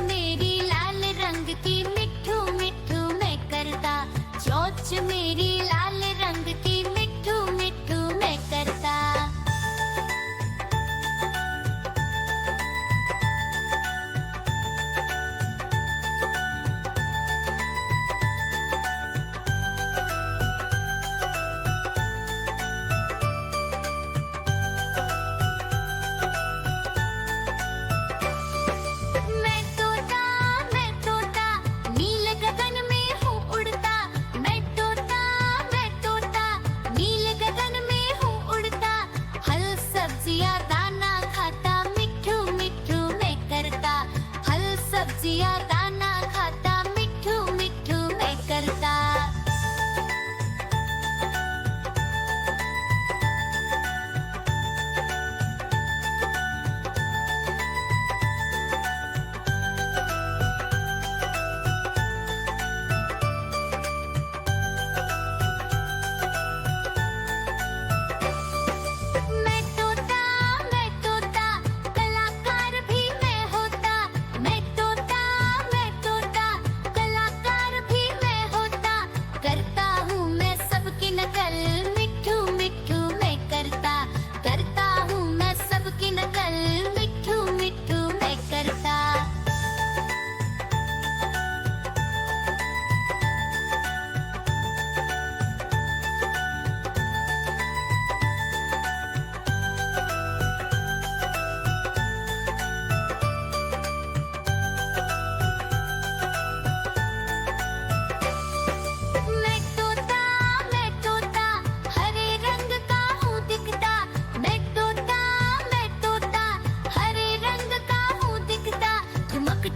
मेरी लाल रंग की मिट्ठू मिट्ठू मैं करता, चोंच मेरी लाल रंग की मिट्ठू मिट्ठू मैं करता। सब्जियां दाना खाता, मिट्ठू मिट्ठू मैं करता।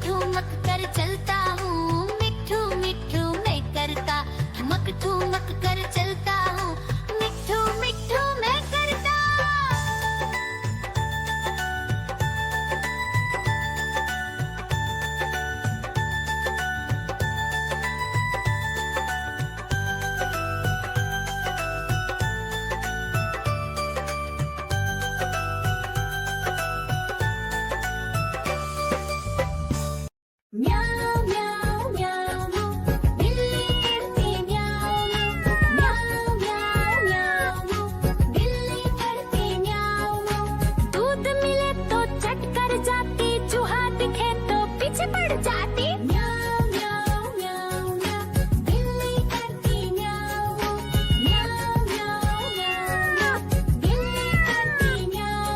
ठुमक कर चलता हूँ, मिट्ठू मिट्ठू मैं करता। ठुमक कर चलता हूँ, मिट्ठू मिट्ठू मैं करता। म्याऊ म्याऊ म्याऊ बिल्ली करती म्याऊ म्याऊ म्याऊ म्याऊ बिल्ली करती म्याऊ। दूध मिले तो चट कर जाती, चूहा दिखे तो पीछे पड़ जाती। म्याऊ म्याऊ म्याऊ म्याऊ बिल्ली करती म्याऊ म्याऊ म्याऊ म्याऊ बिल्ली करती म्याऊ।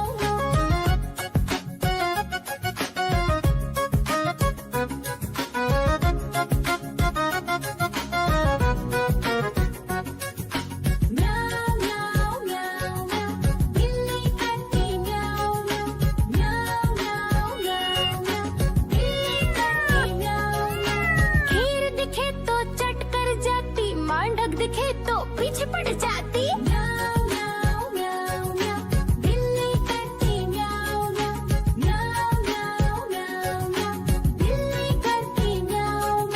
दिखे तो पीछे पड़ जाती। म्याऊ म्याऊ म्याऊ म्याऊ बिल्ली करती म्याऊ म्याऊ म्याऊ म्याऊ म्याऊ बिल्ली करती म्याऊ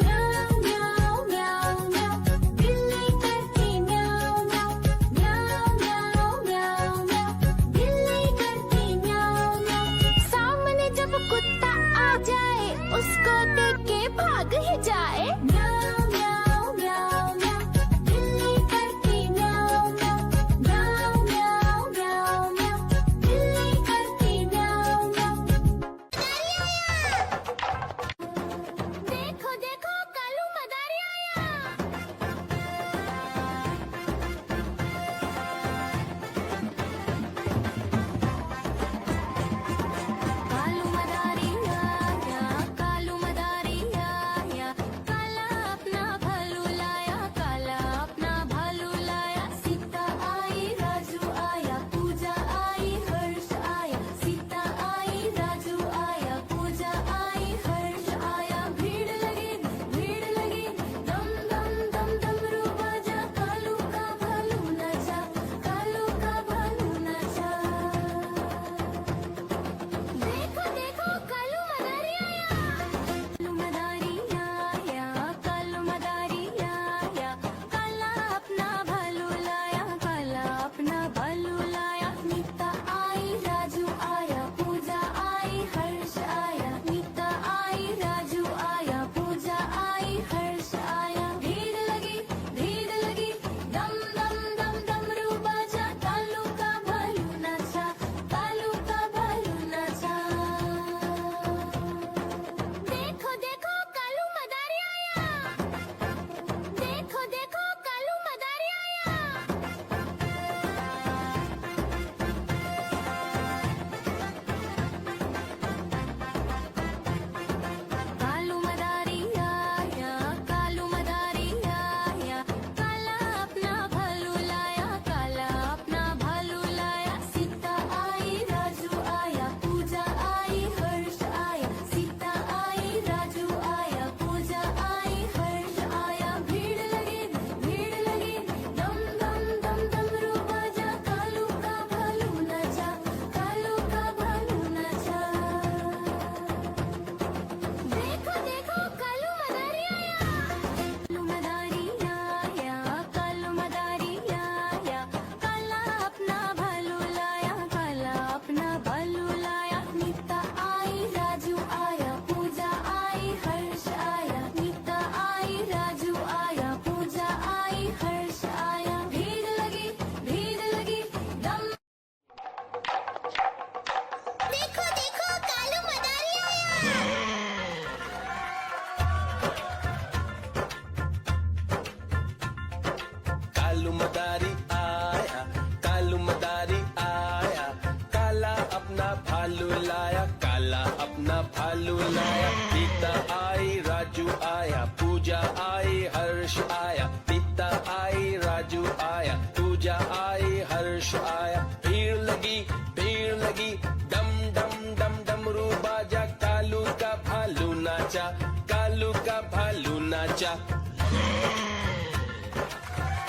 म्याऊ म्याऊ म्याऊ म्याऊ बिल्ली करती म्याऊ म्याऊ म्याऊ म्याऊ बिल्ली करती म्याऊ म्याऊ। सामने जब कुत्ता आ जाए, उसको देख के भाग ही जाए। म्याऊ म्याऊ म्याऊ म्याऊ बिल्ली करती म्याऊ म्याऊ म्याऊ म्याऊ म्याऊ बिल्ली करती म्याऊ म्याऊ। देखो देखो कालू मदारी आया। कालू मदारी आया, कालू मदारी आया, मदारी आया, कालू मदारी आया, काला अपना भालू लाया, काला अपना भालू लाया। सीता आई, राजू आया, पूजा आई, हर्ष आया, सीता आई, राजू आया, पूजा आई, हर्ष आया। भीड़ लगी, डम डम डम डमरू बाजा, कालू का भालू नाचा, कालू का भालू नाचा।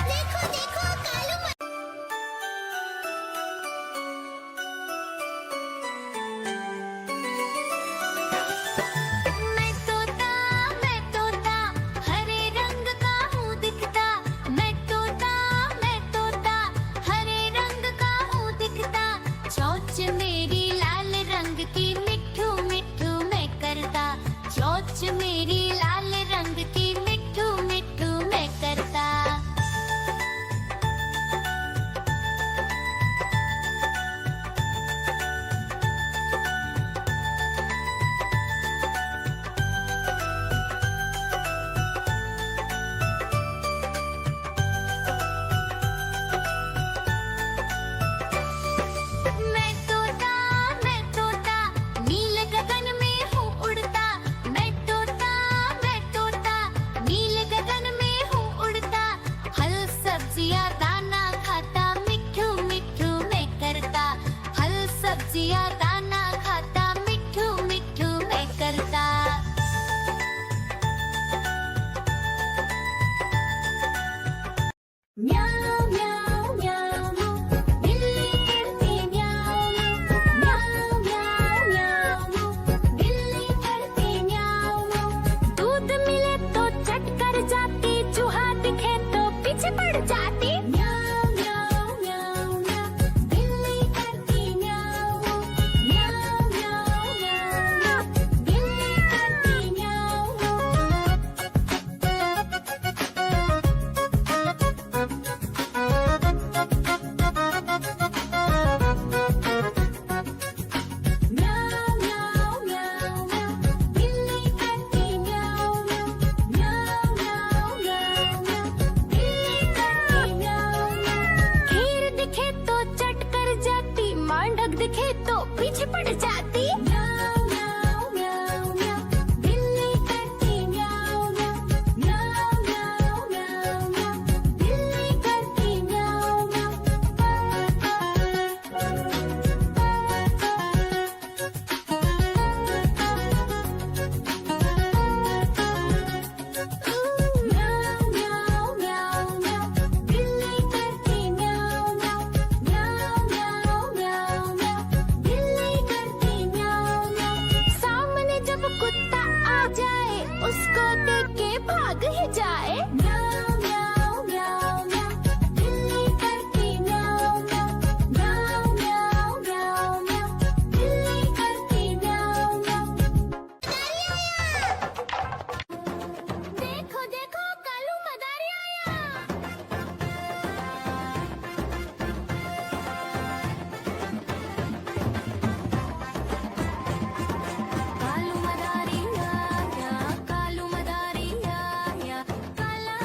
देखो देखो कालू मैं तोता हरे रंग का हूँ दिखता। मैं तोता हरे रंग का हूँ दिखता। चोंच मेरी लाल रंग की मिट्ठू मिट्ठू मैं करता। चोंच मेरी लाल रंग की मिट्ठू मिट्ठू मैं करता। मैं तोता नील गगन में हूँ उड़ता। मैं तोता नील गगन में हूँ उड़ता। फल सब्जियाँ दाना खाता, मिट्ठू मिट्ठू मैं करता। फल सब्जियाँ दाना खाता, मिट्ठू मिट्ठू मैं करता। म्याऊ म्याऊ म्याऊ बिल्ली करती म्याऊ म्याऊ म्याऊ म्याऊ बिल्ली करती म्याऊ। दूध मिले तो चट कर जाती, चूहा दिखे तो पीछे पड़ जाती। म्याऊ म्याऊ म्याऊ म्याऊ बिल्ली करती म्याऊ म्याऊ म्याऊ म्याऊ बिल्ली करती म्याऊ। म्याऊ म्याऊ म्याऊ म्याऊ बिल्ली करती म्याऊ म्याऊ म्याऊ म्याऊ म्याऊ बिल्ली करती म्याऊ। खीर दिखे तो चट कर जाती, मांडक दिखे तो पीछे पड़ जाती। म्याऊ म्याऊ म्याऊ म्याऊ बिल्ली करती म्याऊ म्याऊ म्याऊ म्याऊ म्याऊ बिल्ली करती म्याऊ म्याऊ म्याऊ म्याऊ म्याऊ बिल्ली करती म्याऊ म्याऊ म्याऊ म्याऊ म्याऊ बिल्ली करती म्याऊ। सामने जब कुत्ता आ जाए, उसको देख के भाग ही जाए। म्याऊ म्याऊ म्याऊ म्याऊ बिल्ली करती म्याऊ म्याऊ म्याऊ म्याऊ म्याऊ बिल्ली करती म्याऊ म्याऊ। देखो देखो कालू मदारी आया। कालू मदारी आया, कालू मदारी आया, काला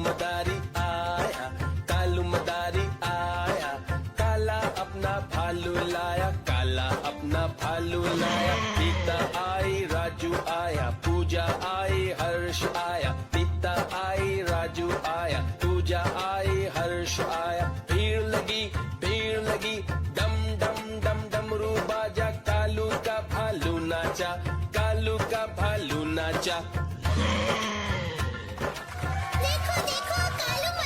मदारी आया, कालू मदारी आया, काला अपना भालू लाया, काला अपना भालू लाया। सीता आई, राजू आया, पूजा आई, हर्ष आया, सीता आई, राजू आया, पूजा आई, हर्ष आया। भीड़ लगी, डम डम डम डमरू बाजा, कालू का भालू नाचा, कालू का भालू नाचा।